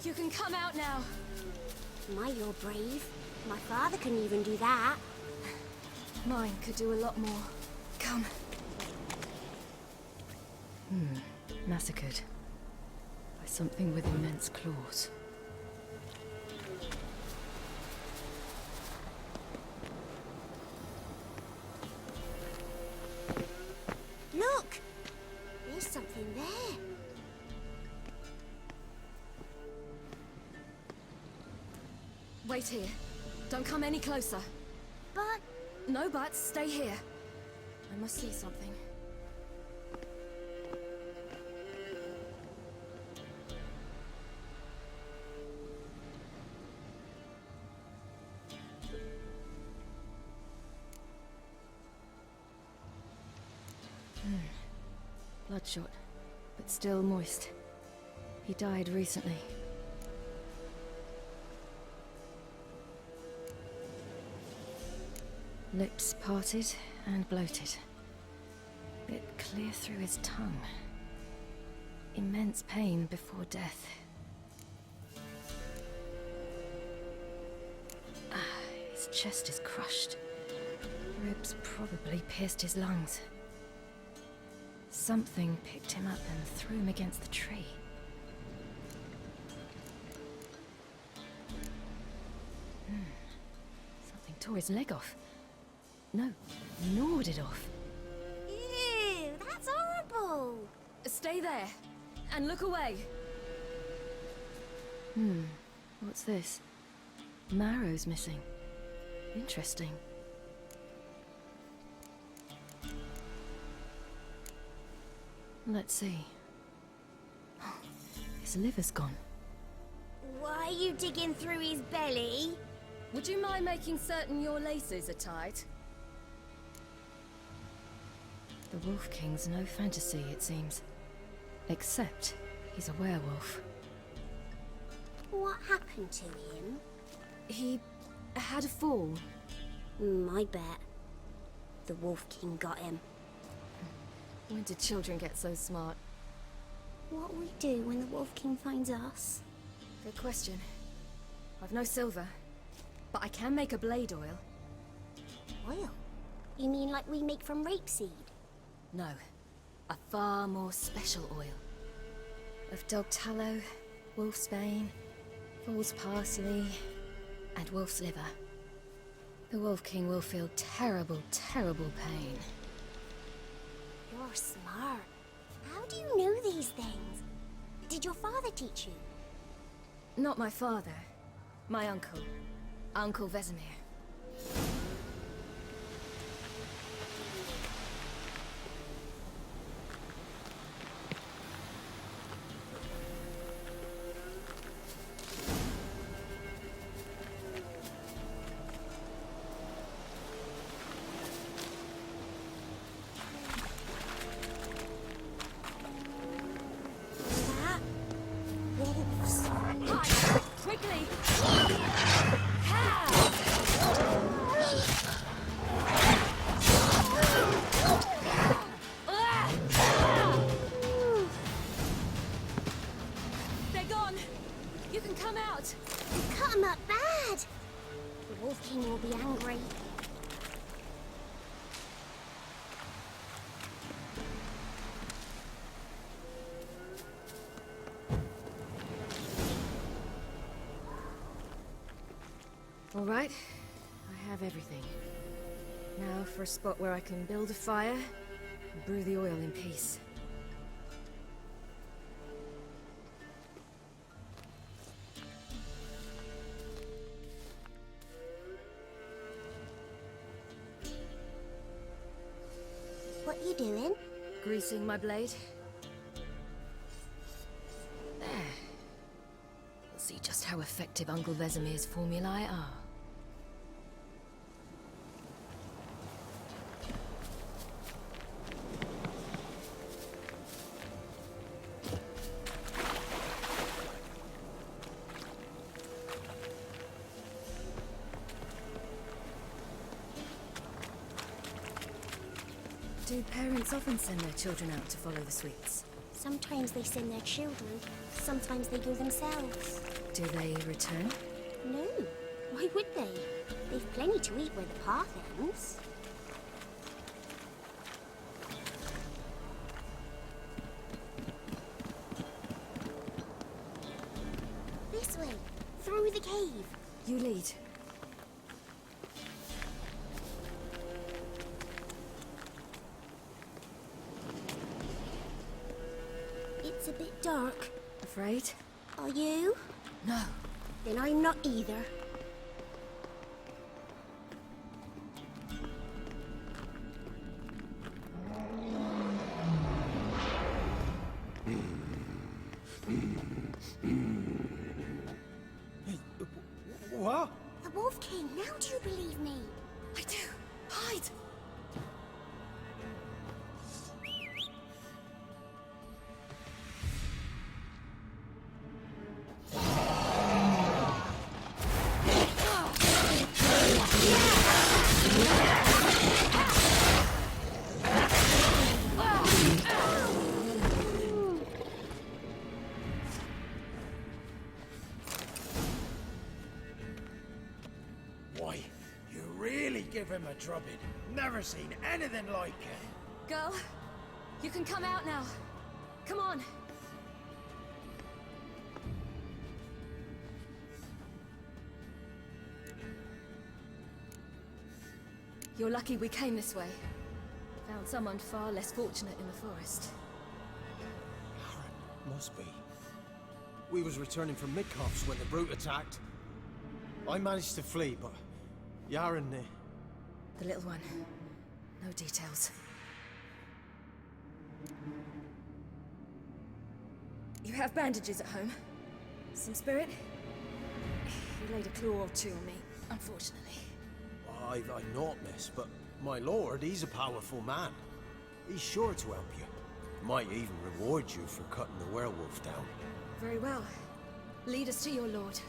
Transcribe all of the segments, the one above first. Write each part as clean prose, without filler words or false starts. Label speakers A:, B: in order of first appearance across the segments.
A: You can come out now.
B: My, you're brave. My father couldn't even do that.
A: Mine could do a lot more. Come.
C: Massacred. By something with immense claws.
B: Look! There's something there.
A: Wait here. Don't come any closer.
B: But...
A: No buts, stay here. I must see something.
C: Bloodshot, but still moist. He died recently. Lips parted and bloated. Bit clear through his tongue. Immense pain before death. His chest is crushed. Ribs probably pierced his lungs. Something picked him up and threw him against the tree. Something tore his leg off. No, gnawed it off.
B: Ew, that's horrible!
A: Stay there, and look away.
C: What's this? Marrow's missing. Interesting. Let's see. His liver's gone.
B: Why are you digging through his belly?
A: Would you mind making certain your laces are tied?
C: The Wolf King's no fantasy, it seems. Except he's a werewolf.
B: What happened to him?
A: He had a fall.
B: I bet. The Wolf King got him.
A: When did children get so smart?
B: What'll we do when the Wolf King finds us?
A: Good question. I've no silver, but I can make a blade oil.
B: Oil? You mean like we make from rapeseed?
A: No, a far more special oil. Of dog tallow, wolf's bane, fool's parsley, and wolf's liver. The Wolf King will feel terrible, terrible pain.
B: You're smart. How do you know these things? Did your father teach you?
A: Not my father. My uncle. Uncle Vesemir.
B: That? Wolves.
A: Hide! Quickly! They're gone! You can come out!
B: You cut him up bad! The Wolf King will be angry.
A: All right, I have everything. Now for a spot where I can build a fire and brew the oil in peace.
B: What you doing?
A: Greasing my blade. There. We'll see just how effective Uncle Vesemir's formulae are. Do parents often send their children out to follow the sweets?
B: Sometimes they send their children, sometimes they go themselves.
C: Do they return?
B: No, why would they? They've plenty to eat where the path ends. This way, through the cave.
C: You lead.
B: It's a bit dark.
C: Afraid?
B: Are you?
C: No.
B: Then I'm not either.
D: What?
B: The Wolf King, now do you believe me?
C: I do. Hide!
D: Why, you really give him a drubbing. Never seen anything like it.
A: Girl, you can come out now. Come on. You're lucky we came this way. Found someone far less fortunate in the forest.
D: Must be. We was returning from Midcopse when the brute attacked. I managed to flee, but Yaren,
C: The little one. No details. You have bandages at home? Some spirit? He laid a claw or two on me, unfortunately.
D: I've not, miss, but my lord, he's a powerful man. He's sure to help you. Might even reward you for cutting the werewolf down.
A: Very well. Lead us to your lord.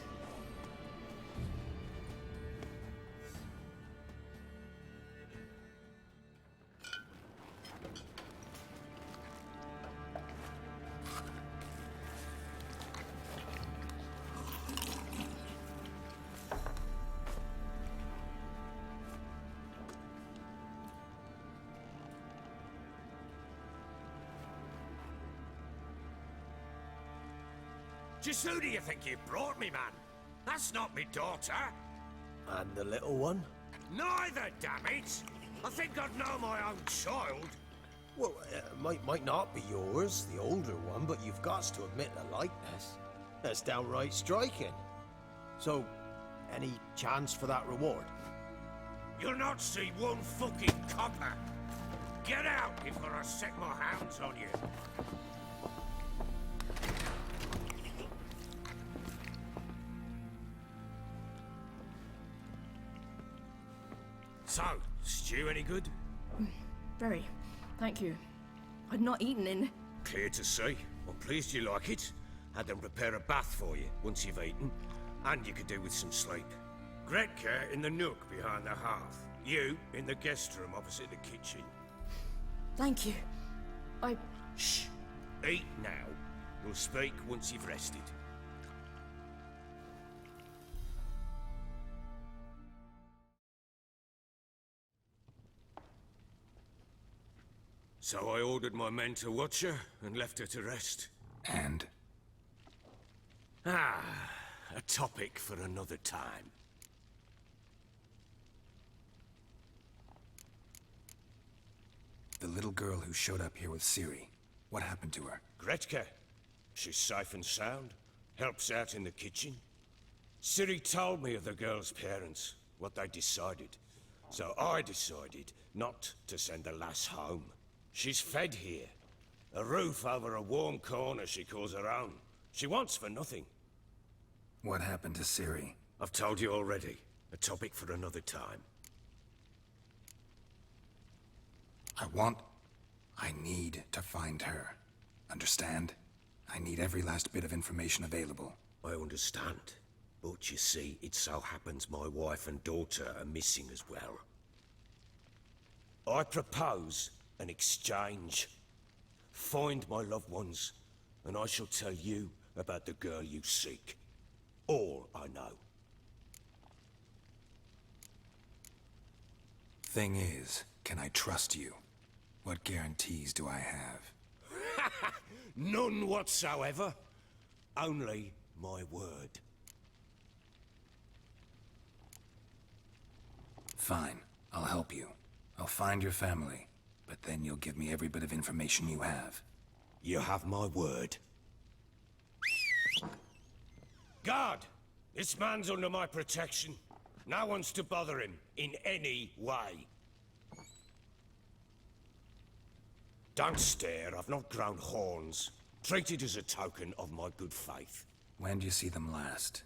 E: Just who do you think you brought me, man? That's not me daughter.
D: And the little one?
E: Neither, damn it! I think I'd know my own child.
D: Well, might not be yours, the older one, but you've got to admit the likeness. That's downright striking. So, any chance for that reward?
E: You'll not see one fucking copper. Get out before I set my hounds on you. So, stew any good?
C: Very. Thank you. I'd not eaten in...
E: Clear to see. I'm pleased you like it. Had them prepare a bath for you once you've eaten, and you could do with some sleep. Gretka in the nook behind the hearth. You in the guest room opposite the kitchen.
C: Thank you.
E: Shh. Eat now. We'll speak once you've rested. So I ordered my men to watch her and left her to rest.
F: And?
E: Ah, a topic for another time.
F: The little girl who showed up here with Ciri, what happened to her?
E: Gretka. She's safe and sound. Helps out in the kitchen. Ciri told me of the girl's parents, what they decided. So I decided not to send the lass home. She's fed here. A roof over a warm corner she calls her own. She wants for nothing.
F: What happened to Ciri?
E: I've told you already. A topic for another time.
F: I need to find her. Understand? I need every last bit of information available.
E: I understand. But you see, it so happens my wife and daughter are missing as well. I propose an exchange. Find my loved ones, and I shall tell you about the girl you seek. All I know.
F: Thing is, can I trust you? What guarantees do I have?
E: None whatsoever. Only my word.
F: Fine, I'll help you. I'll find your family, but then you'll give me every bit of information you have.
E: You have my word. Guard! This man's under my protection. No one's to bother him in any way. Don't stare, I've not grown horns. Treat it as a token of my good faith.
F: When do you see them last?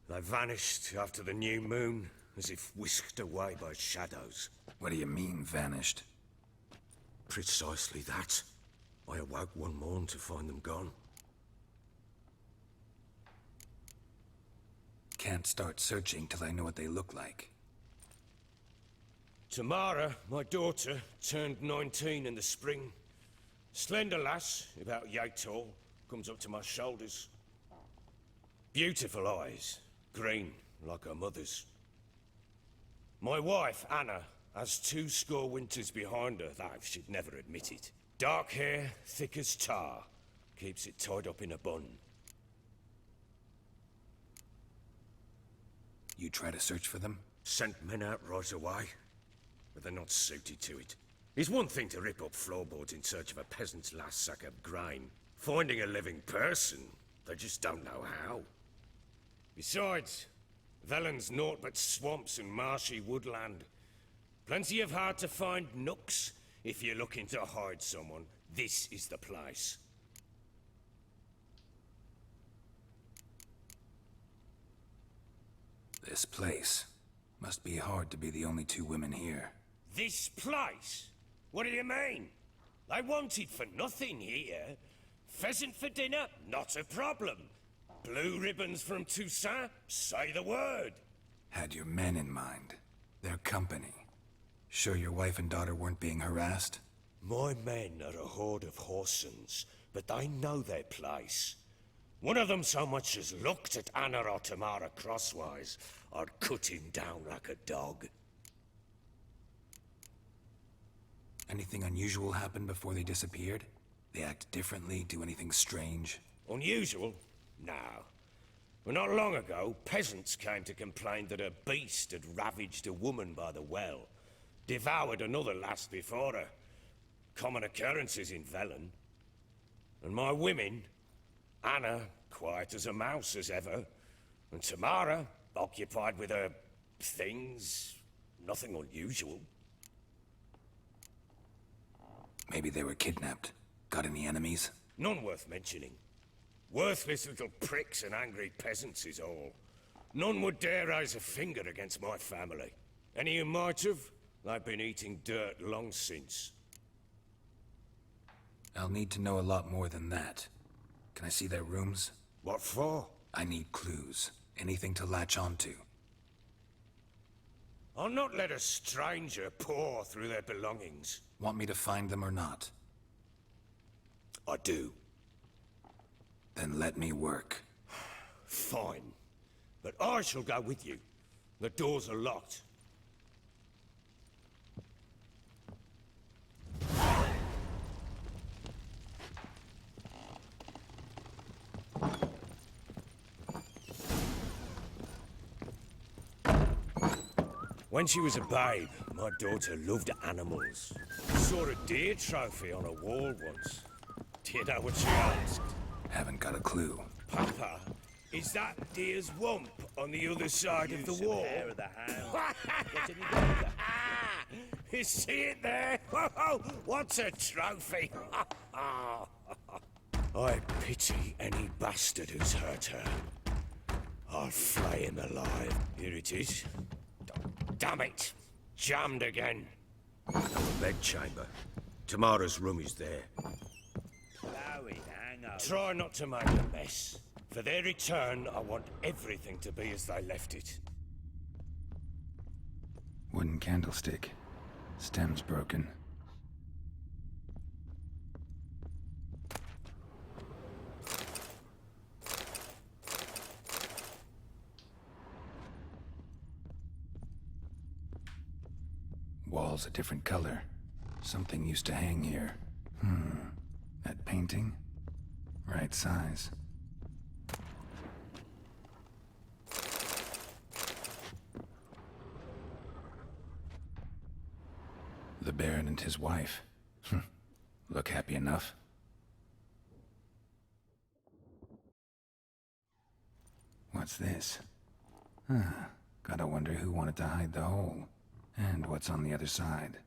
E: They vanished after the new moon, as if whisked away by shadows.
F: What do you mean, vanished?
E: Precisely that. I awoke one morn to find them gone.
F: Can't start searching till I know what they look like.
E: Tamara, my daughter, turned 19 in the spring. Slender lass, about yay tall, comes up to my shoulders. Beautiful eyes, green like her mother's. My wife, Anna, has 20 winters behind her, though she'd never admit it. Dark hair, thick as tar, keeps it tied up in a bun.
F: You try to search for them?
E: Sent men out right away, but they're not suited to it. It's one thing to rip up floorboards in search of a peasant's last sack of grain. Finding a living person, they just don't know how. Besides, Velen's naught but swamps and marshy woodland. Plenty of hard-to-find nooks. If you're looking to hide someone, this is the place.
F: This place. Must be hard to be the only 2 women here.
E: This place? What do you mean? They wanted for nothing here. Pheasant for dinner? Not a problem. Blue ribbons from Toussaint? Say the word.
F: Had your men in mind. Their company. Sure your wife and daughter weren't being harassed?
E: My men are a horde of Horsons, but they know their place. One of them so much as looked at Anna or Tamara crosswise, I'd cut him down like a dog.
F: Anything unusual happen before they disappeared? They act differently, do anything strange?
E: Unusual? No. Well, not long ago, peasants came to complain that a beast had ravaged a woman by the well. Devoured another lass before her. Common occurrences in Velen. And my women, Anna, quiet as a mouse as ever, and Tamara, occupied with her things, nothing unusual.
F: Maybe they were kidnapped. Got any enemies?
E: None worth mentioning. Worthless little pricks and angry peasants is all. None would dare raise a finger against my family. Any who might have, they've been eating dirt long since.
F: I'll need to know a lot more than that. Can I see their rooms?
E: What for?
F: I need clues. Anything to latch onto.
E: I'll not let a stranger pore through their belongings.
F: Want me to find them or not?
E: I do.
F: Then let me work.
E: Fine. But I shall go with you. The doors are locked. When she was a babe, my daughter loved animals. Saw a deer trophy on a wall once. Do you know what she asked?
F: Haven't got a clue.
E: Papa, is that deer's wump on the other side of the wall? You see it there? Whoa, what's a trophy? I pity any bastard who's hurt her. I'll flay him alive. Here it is. Damn it! Jammed again. Our bedchamber. Tamara's room is there. Try not to make a mess. For their return, I want everything to be as they left it.
F: Wooden candlestick. Stem's broken. Walls a different color. Something used to hang here. That painting? Right size. The Baron and his wife. Look happy enough. What's this? Gotta wonder who wanted to hide the hole. And what's on the other side.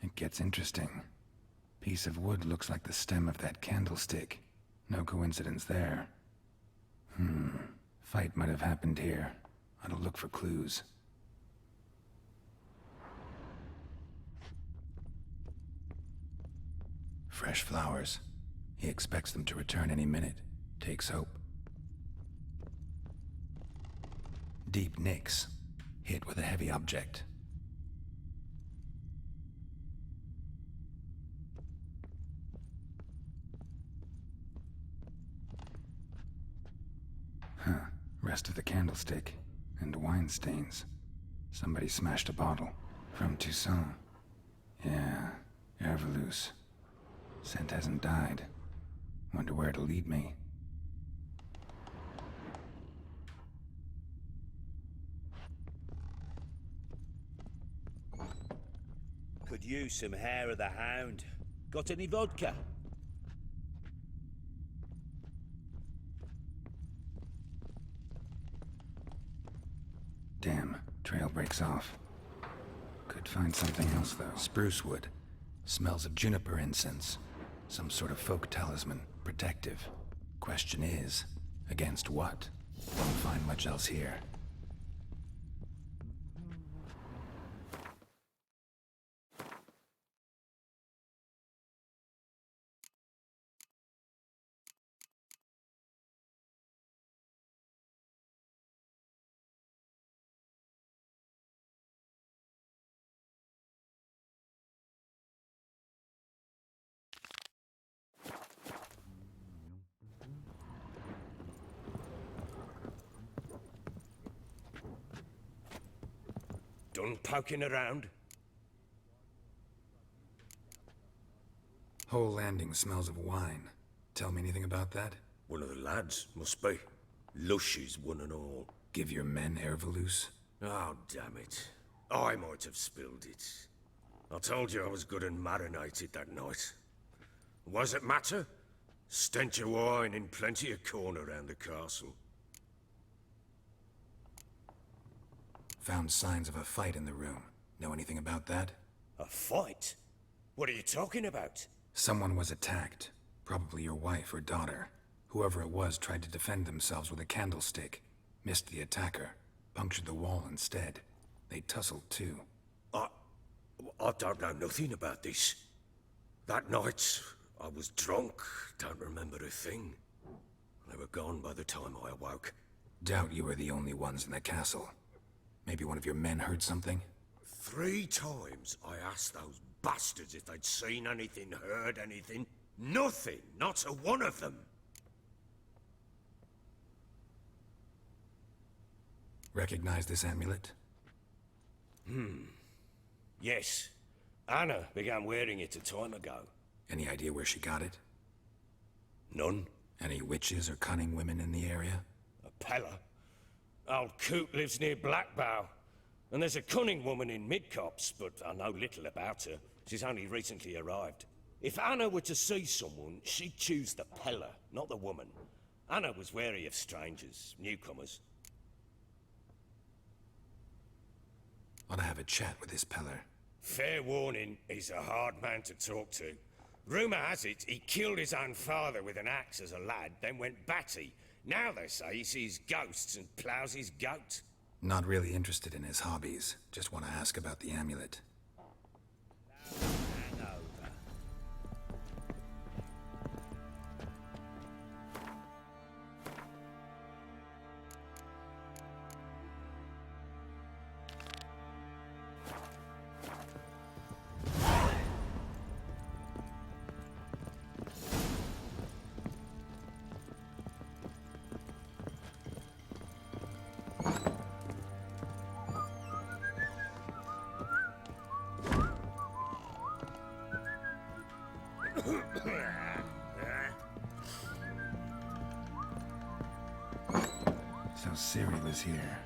F: It gets interesting. Piece of wood looks like the stem of that candlestick. No coincidence there. Fight might have happened here. Ought to look for clues. Fresh flowers. He expects them to return any minute. Takes hope. Deep nicks. Hit with a heavy object. Rest of the candlestick. And wine stains. Somebody smashed a bottle. From Toussaint. Yeah, Herveloos. Scent hasn't died. Wonder where it'll lead me.
G: Could use some hair of the hound. Got any vodka?
F: Damn, trail breaks off. Could find something else though. Spruce wood. Smells of juniper incense. Some sort of folk talisman. Protective. Question is, against what? Won't find much else here.
E: Done poking around?
F: Whole landing smells of wine. Tell me anything about that?
E: One of the lads, must be. Lushes, one and all.
F: Give your men Herveloos?
E: Oh, damn it. I might have spilled it. I told you I was good and marinated that night. Was it matter? Stench of wine in plenty of corn around the castle.
F: Found signs of a fight in the room. Know anything about that?
E: A fight? What are you talking about?
F: Someone was attacked. Probably your wife or daughter. Whoever it was tried to defend themselves with a candlestick. Missed the attacker. Punctured the wall instead. They tussled too.
E: I don't know nothing about this. That night, I was drunk. Don't remember a thing. They were gone by the time I awoke.
F: Doubt you were the only ones in the castle. Maybe one of your men heard something?
E: 3 times I asked those bastards if they'd seen anything, heard anything. Nothing, not a one of them.
F: Recognize this amulet?
E: Yes. Anna began wearing it a time ago.
F: Any idea where she got it?
E: None.
F: Any witches or cunning women in the area?
E: A Pella. Old Coot lives near Blackbow. And there's a cunning woman in Midcopse, but I know little about her. She's only recently arrived. If Anna were to see someone, she'd choose the Pella, not the woman. Anna was wary of strangers, newcomers.
F: Ought to have a chat with this Peller.
E: Fair warning, he's a hard man to talk to. Rumour has it he killed his own father with an axe as a lad, then went batty. Now they say he sees ghosts and ploughs his goat.
F: Not really interested in his hobbies. Just want to ask about the amulet.
G: Hangover.
F: Ciri was here.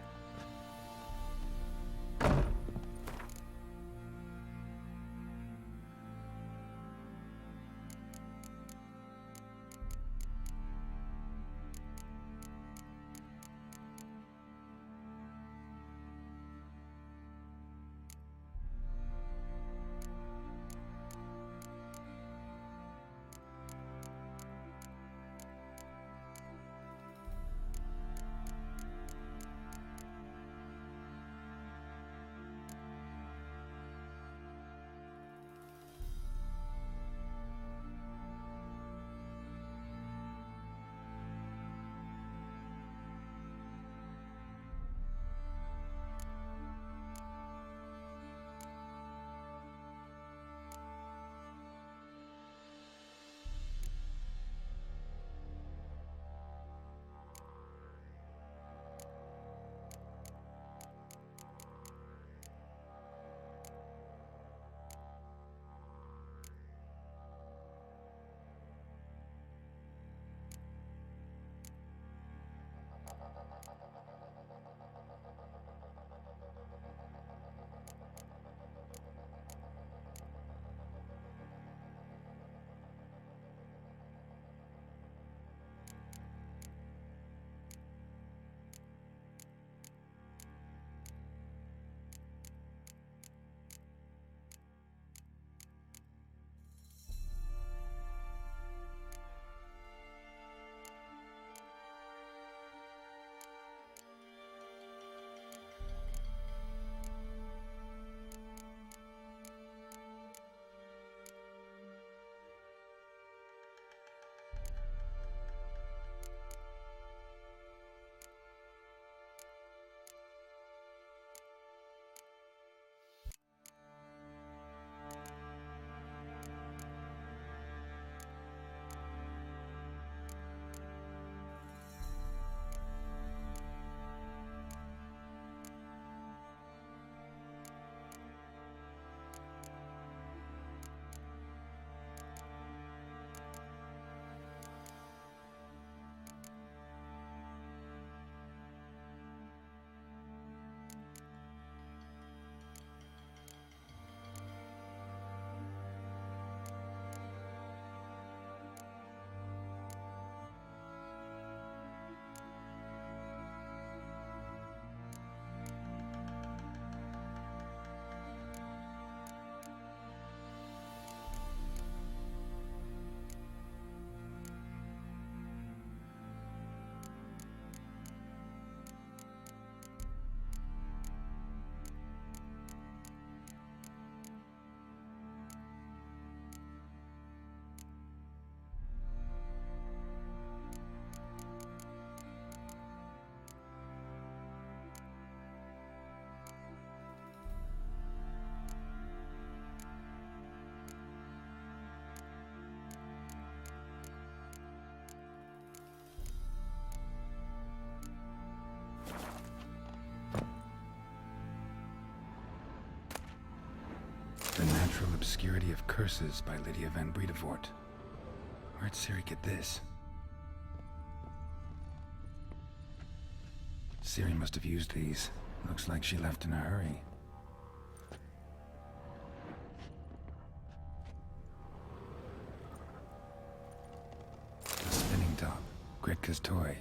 F: The Natural Obscurity of Curses by Lydia van Bredevoort. Where'd Ciri get this? Ciri must have used these. Looks like she left in a hurry. A spinning top. Gretka's toy.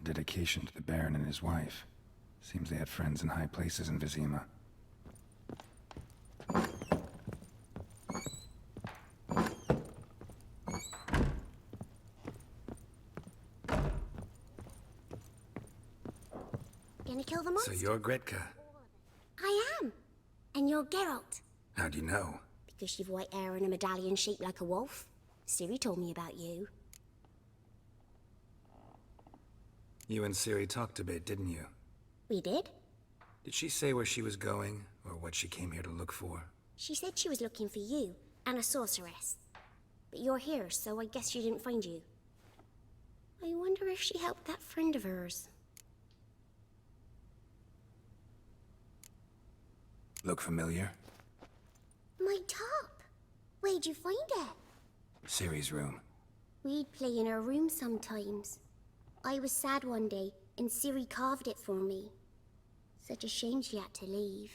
F: Dedication to the Baron and his wife. Seems they had friends in high places in Vizima.
B: Gonna kill the monster?
F: So you're Gretka.
B: I am. And you're Geralt.
F: How do you know?
B: Because you've white hair and a medallion shaped like a wolf. Ciri told me about you.
F: You and Ciri talked a bit, didn't you?
B: We did?
F: Did she say where she was going, or what she came here to look for?
B: She said she was looking for you and a sorceress. But you're here, so I guess she didn't find you. I wonder if she helped that friend of hers.
F: Look familiar?
B: My top! Where'd you find it?
F: Ciri's room.
B: We'd play in her room sometimes. I was sad one day, and Ciri carved it for me. Such a shame she had to leave.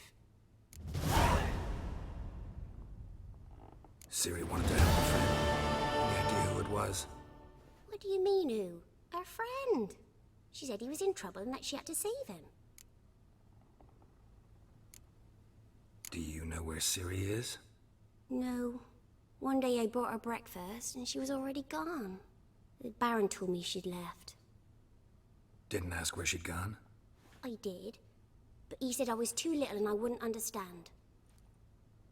F: Ciri wanted to help a friend. Any idea who it was?
B: What do you mean, who? Her friend. She said he was in trouble and that she had to save him.
F: Do you know where Ciri is?
B: No. One day I bought her breakfast, and she was already gone. The Baron told me she'd left.
F: Didn't ask where she'd gone?
B: I did. But he said I was too little and I wouldn't understand.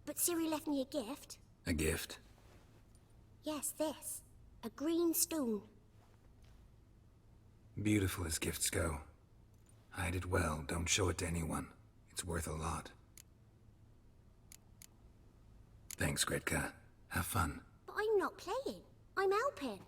B: But Ciri left me a gift.
F: A gift?
B: Yes, this. A green stone.
F: Beautiful as gifts go. Hide it well, don't show it to anyone. It's worth a lot. Thanks, Gretka. Have fun.
B: But I'm not playing. I'm helping.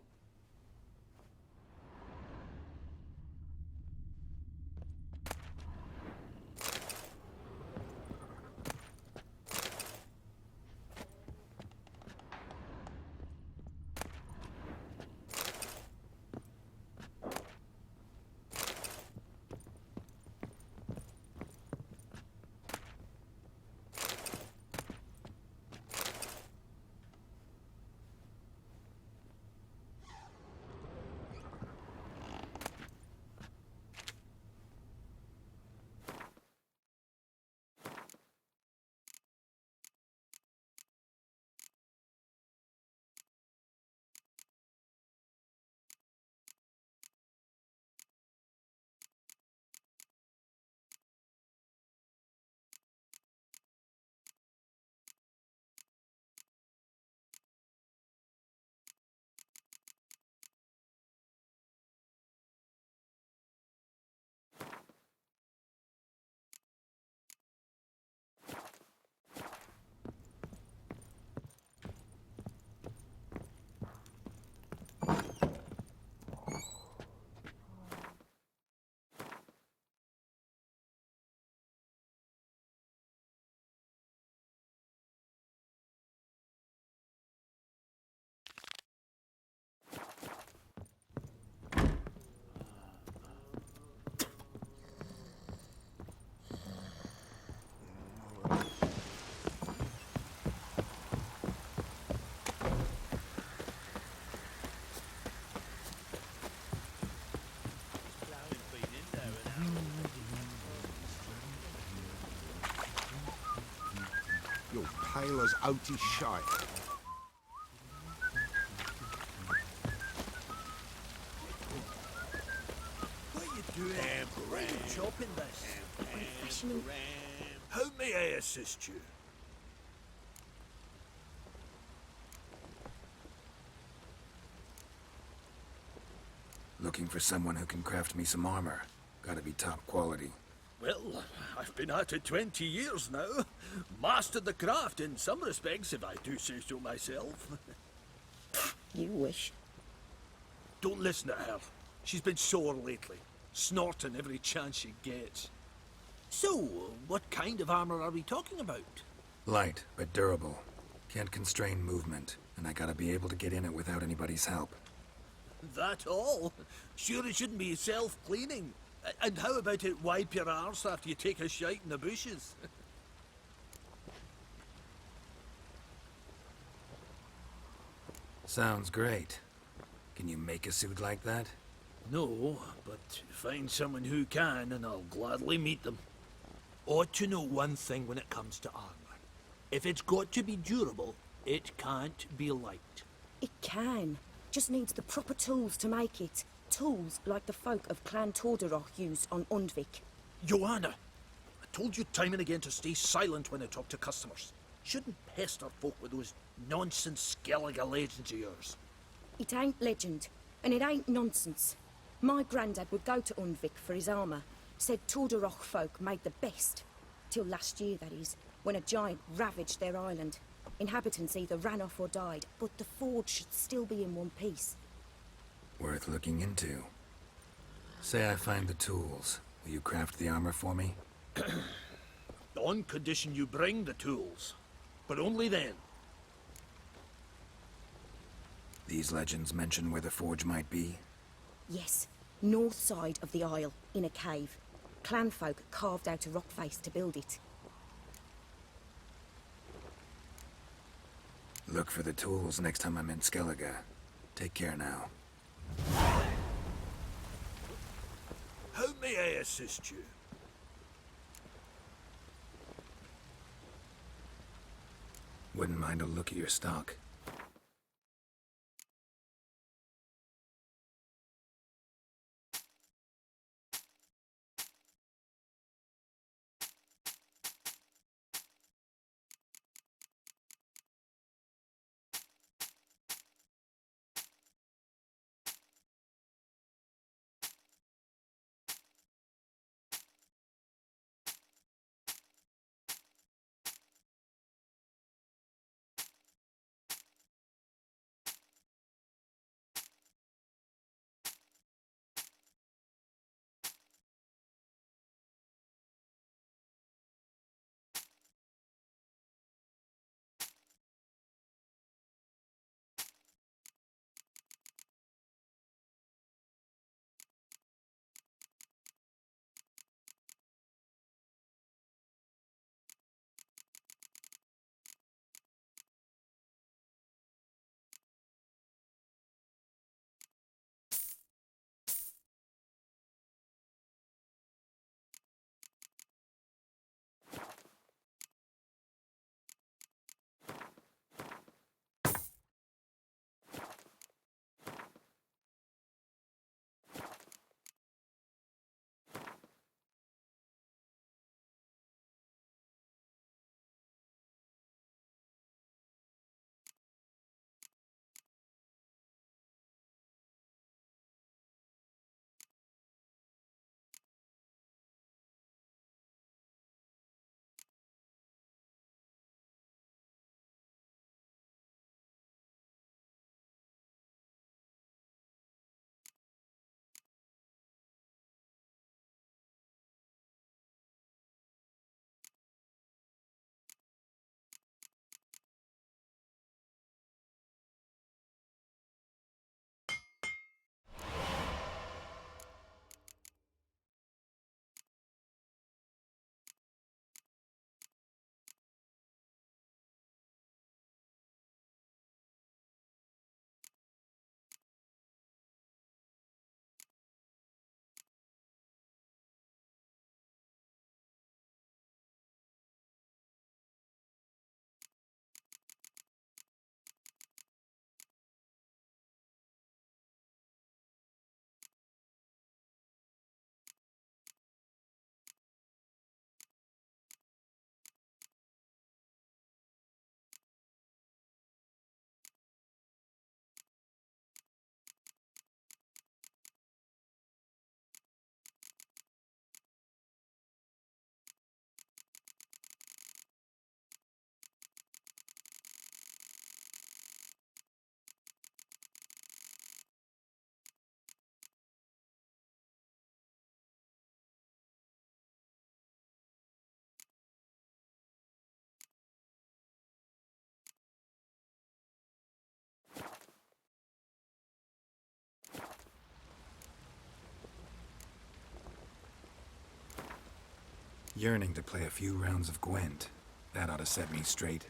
H: You're pale as outy shite.
G: What are you doing? Why are you chopping this?
B: Fashioning.
G: How may I assist you?
F: Looking for someone who can craft me some armor. Gotta be top quality.
I: Well, I've been at it 20 years now. Mastered the craft in some respects, if I do say so myself.
B: You wish.
I: Don't listen to her. She's been sore lately, snorting every chance she gets. So, what kind of armor are we talking about?
F: Light, but durable. Can't constrain movement, and I gotta be able to get in it without anybody's help.
I: That all? Sure it shouldn't be self-cleaning. And how about it wipe your arse after you take a shite in the bushes?
F: Sounds great. Can you make a suit like that?
I: No, but find someone who can, and I'll gladly meet them. Ought to know one thing when it comes to armor. If it's got to be durable, it can't be light.
J: It can. Just needs the proper tools to make it. Tools like the folk of Clan Tordaroch used on Undvik.
I: Joanna, I told you time and again to stay silent when I talk to customers. Shouldn't pester folk with those nonsense Skellige legends of yours.
J: It ain't legend, and it ain't nonsense. My granddad would go to Undvik for his armour. Said Tordaroch folk made the best. Till last year, that is, when a giant ravaged their island. Inhabitants either ran off or died, but the forge should still be in one piece.
F: Worth looking into. Say I find the tools. Will you craft the armor for me?
I: On condition you bring the tools. But only then.
F: These legends mention where the forge might be?
J: Yes, north side of the isle, in a cave. Clanfolk carved out a rock face to build it.
F: Look for the tools next time I'm in Skellige. Take care now.
I: How may I assist you?
F: Wouldn't mind a look at your stock. Yearning to play a few rounds of Gwent. That ought to set me straight.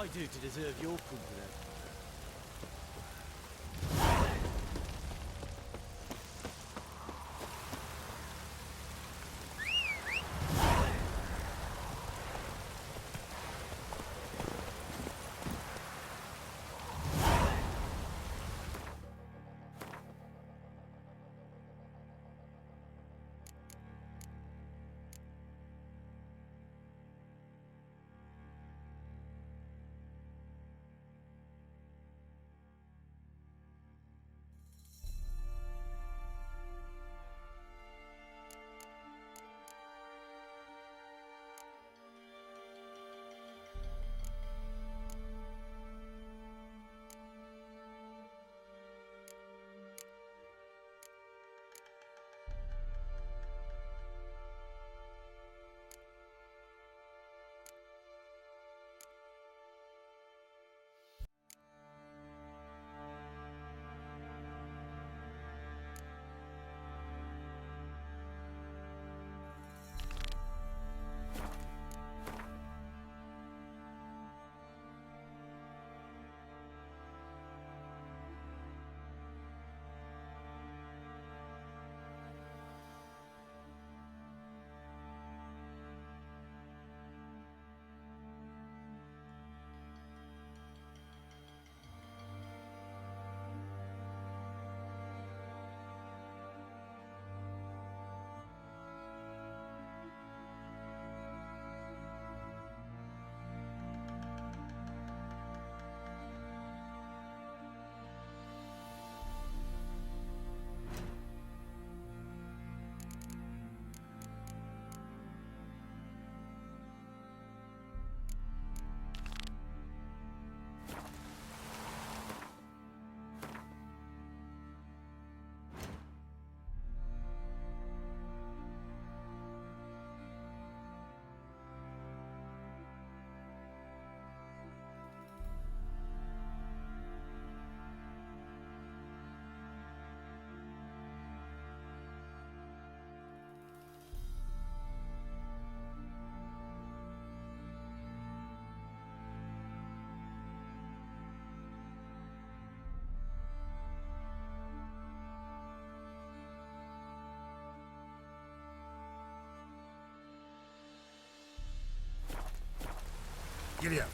K: I do to deserve your company?
F: Giddy up.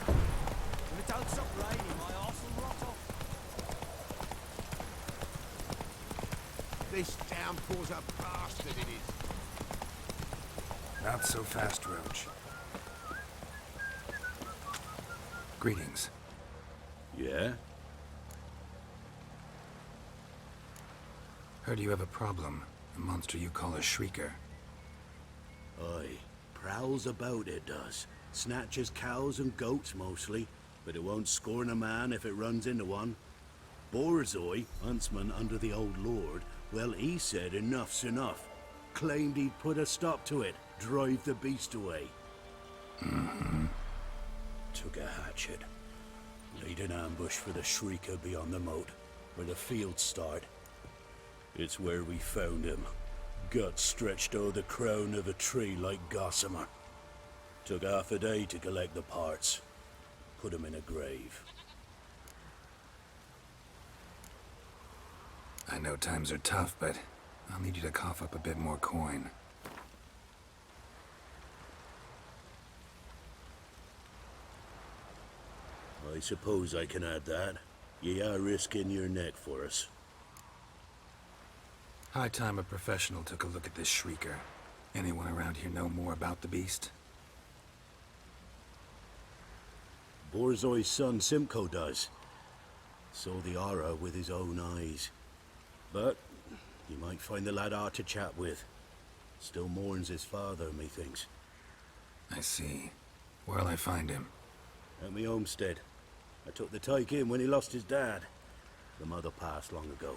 K: If it don't stop raining, my arse will rot off.
H: This downpour's a bastard, it is.
F: Not so fast, Roach. Greetings.
G: Yeah?
F: Heard you have a problem. A monster you call a Shrieker.
G: Aye. Prowls about, it does. Snatches cows and goats, mostly. But it won't scorn a man if it runs into one. Borzoi, huntsman under the old lord, well, he said enough's enough. Claimed he'd put a stop to it, drive the beast away.
F: Mm-hmm.
G: Took a hatchet. Laid an ambush for the Shrieker beyond the moat, where the fields start. It's where we found him. Guts stretched o'er the crown of a tree like gossamer. Took half a day to collect the parts. Put him in a grave.
F: I know times are tough, but I'll need you to cough up a bit more coin.
G: I suppose I can add that. Ye are risking your neck for us.
F: High time a professional took a look at this Shrieker. Anyone around here know more about the beast?
G: Borzoi's son Simcoe does. Saw the aura with his own eyes. But you might find the lad hard to chat with. Still mourns his father, methinks.
F: I see. Where'll I find him?
G: At me homestead. I took the tyke in when he lost his dad. The mother passed long ago.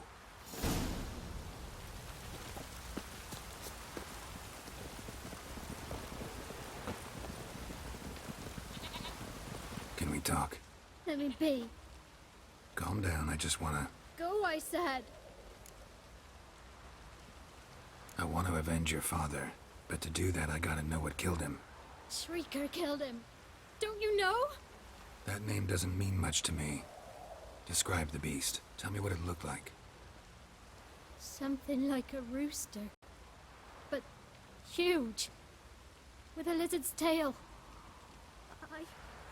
F: Can we talk?
L: Let me be.
F: Calm down, I just wanna...
L: Go, I said.
F: I want to avenge your father, but to do that I gotta know what killed him.
L: Shrieker killed him. Don't you know?
F: That name doesn't mean much to me. Describe the beast. Tell me what it looked like.
L: Something like a rooster. But huge. With a lizard's tail. I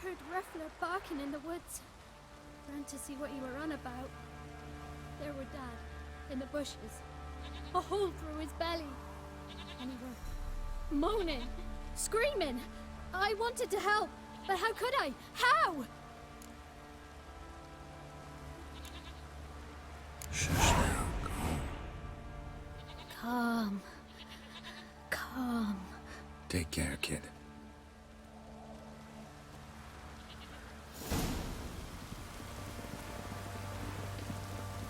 L: heard Ruffler barking in the woods. Ran to see what you were on about. There were Dad, in the bushes. A hole through his belly. And he were moaning, screaming. I wanted to help, but how could I? How?
F: Shush now.
A: Calm. Calm.
F: Take care, kid.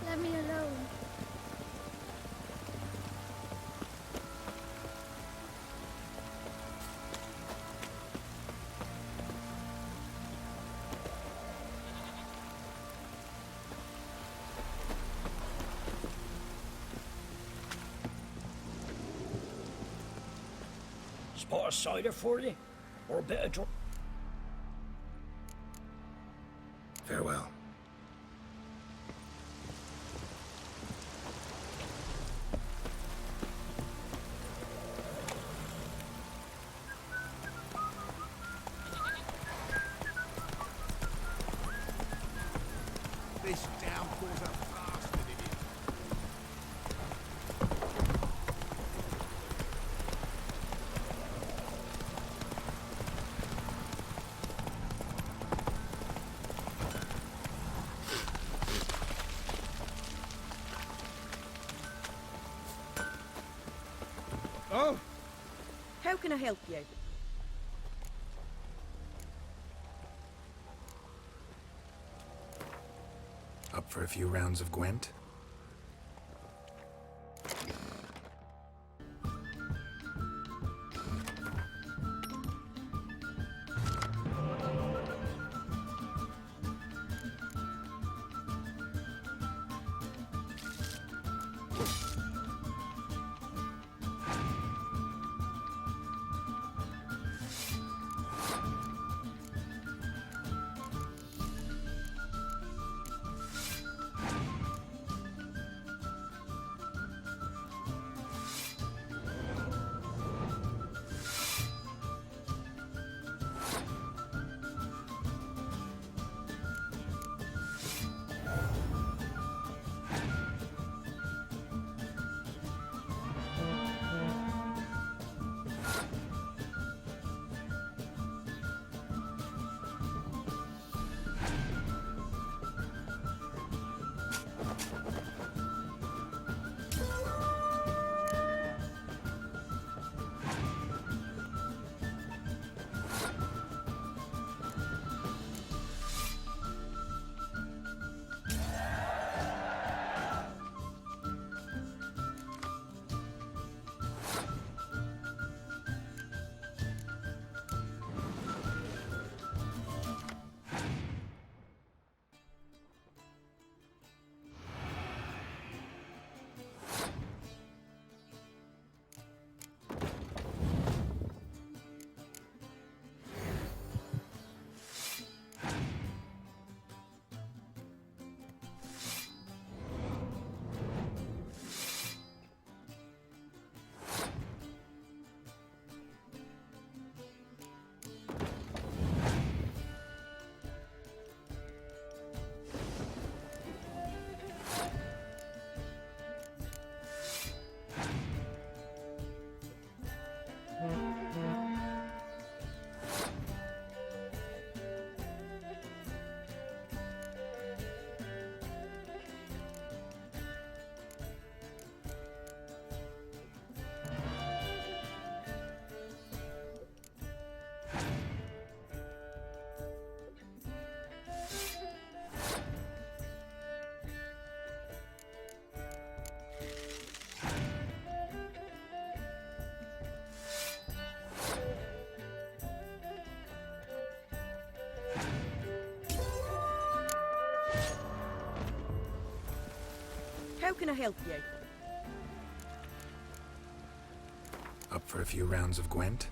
L: Let me alone.
K: Spot of cider for you? Or a bit of dry...
F: Farewell.
H: This downpour's a bastard, it is.
J: Oh! How can I help you?
F: Up for a few rounds of Gwent?
J: How can I help you?
F: Up for a few rounds of Gwent?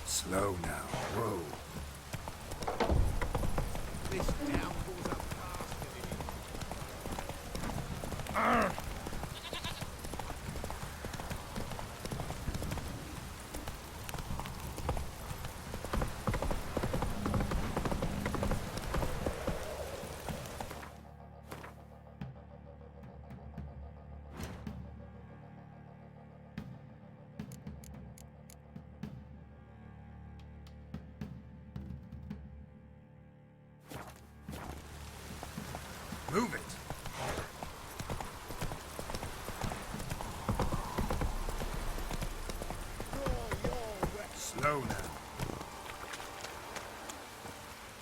F: Slow now. Whoa.
H: This downpour's a bastard in it.
F: Move it. Slow now.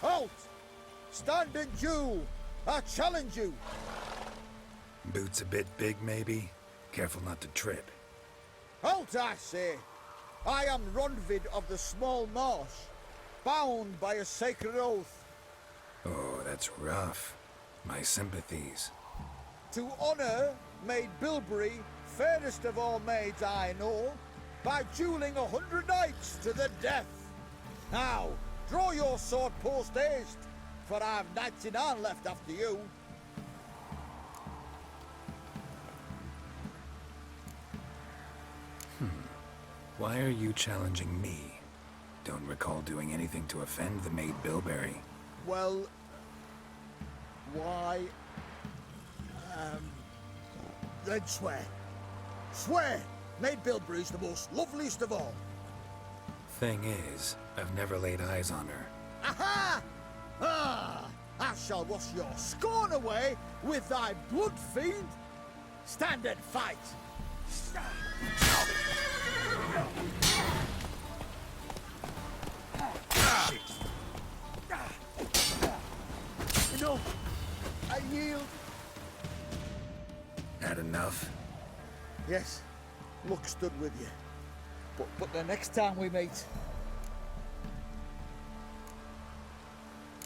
M: Halt! Stand and do! I challenge you!
F: Boots a bit big, maybe? Careful not to trip.
M: Halt, I say! I am Ronvid of the Small Marsh, bound by a sacred oath.
F: Oh, that's rough. My sympathies.
M: To honor Maid Bilberry, fairest of all maids I know, by dueling 100 knights to the death. Now, draw your sword post haste, for I've 99 left after you.
F: Why are you challenging me? Don't recall doing anything to offend the Maid Bilberry.
M: Well, why? Then swear. Swear! Maid Bilberry's the most loveliest of all.
F: Thing is, I've never laid eyes on her.
M: Aha! Ah! I shall wash your scorn away with thy blood, fiend! Stand and fight! No! I yield!
F: Had enough?
M: Yes, luck stood with you. But the next time we meet...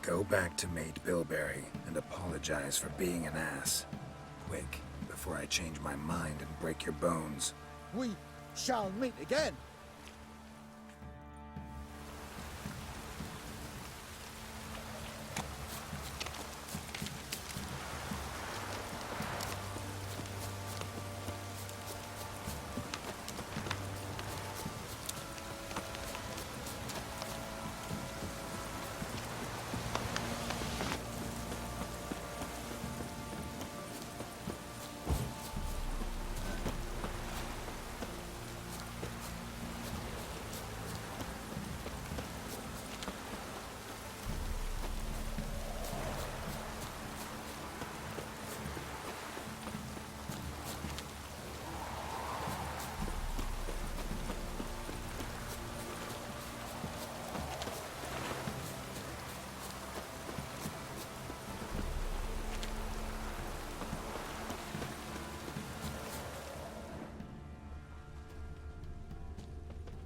F: Go back to Maid Bilberry and apologize for being an ass. Quick, before I change my mind and break your bones.
M: We shall meet again.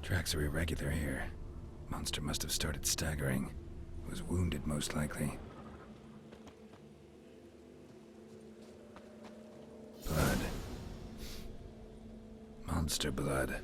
F: Tracks are irregular here. Monster must have started staggering. Was wounded, most likely. Blood. Monster blood.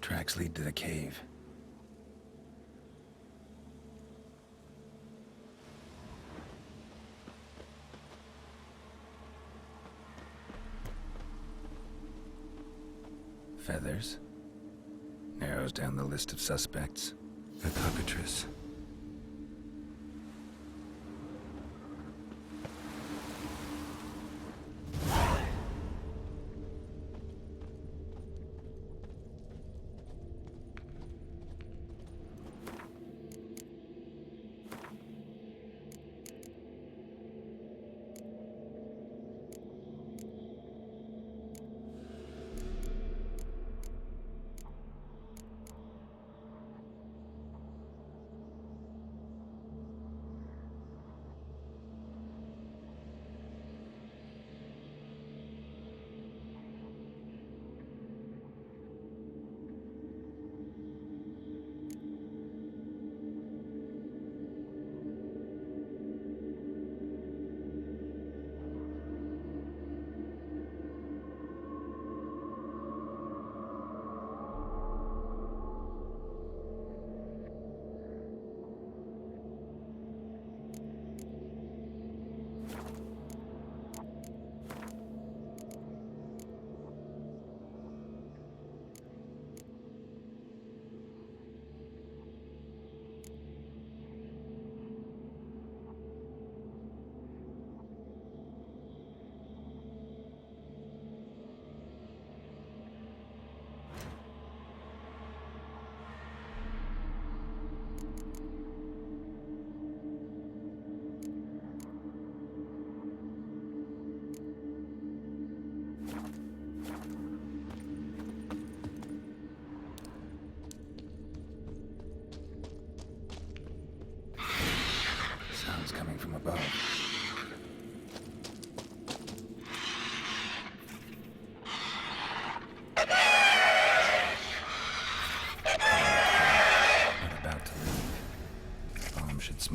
F: Tracks lead to the cave. Feathers. Narrows down the list of suspects. A cockatrice.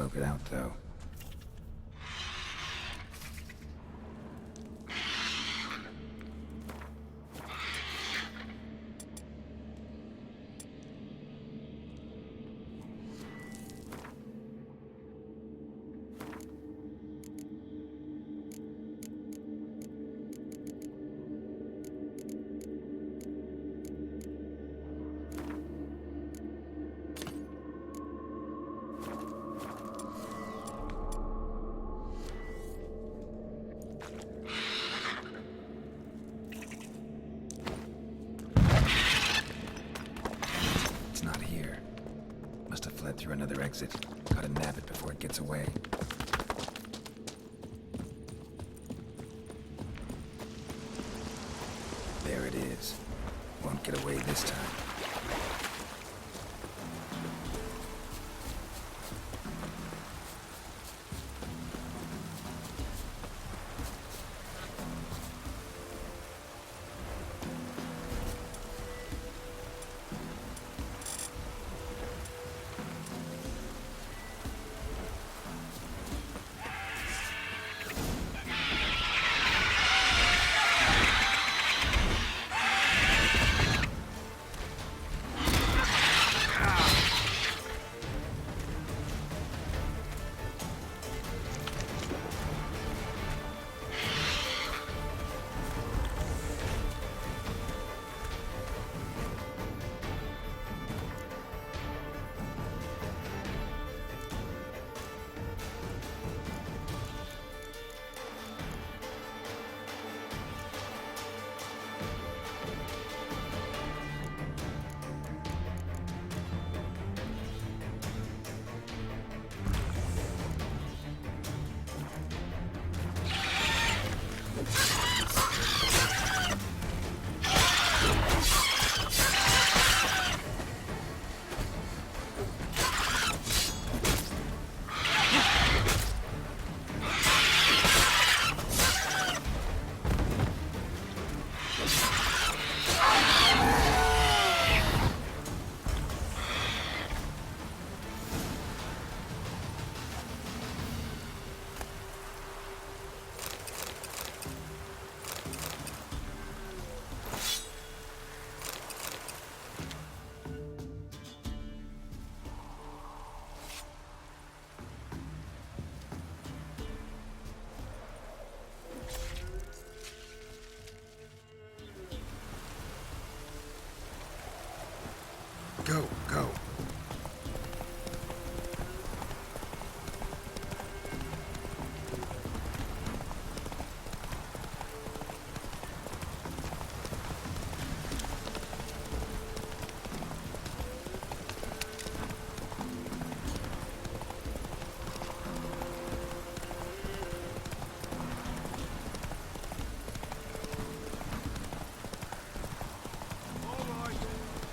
F: smoke it out, though. Through another exit. Gotta nab it before it gets away. There it is. Won't get away this time. Go, go.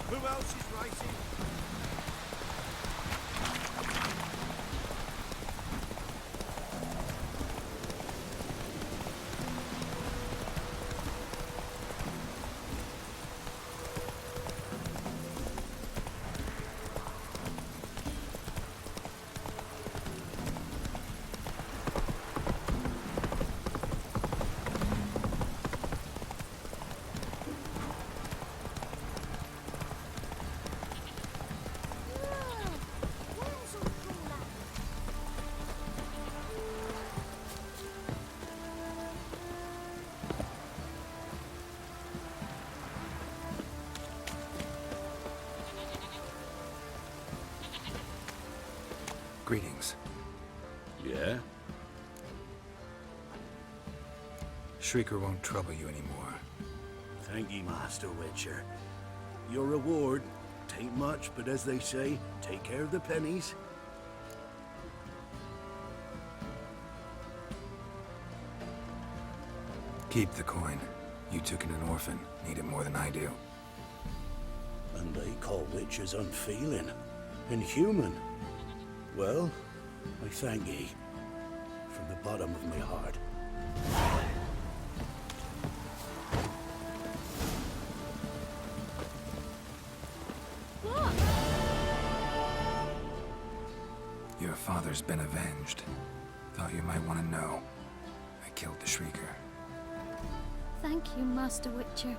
H: Who else is racing?
F: Greetings.
G: Yeah?
F: Shrieker won't trouble you anymore.
G: Thank ye, Master Witcher. Your reward, tain't much, but as they say, take care of the pennies.
F: Keep the coin. You took in an orphan. Need it more than I do.
G: And they call witches unfeeling, inhuman. Well, I thank ye, from the bottom of my heart.
F: You're Your father's been avenged. Thought you might want to know. I killed the Shrieker.
L: Thank you, Master Witcher.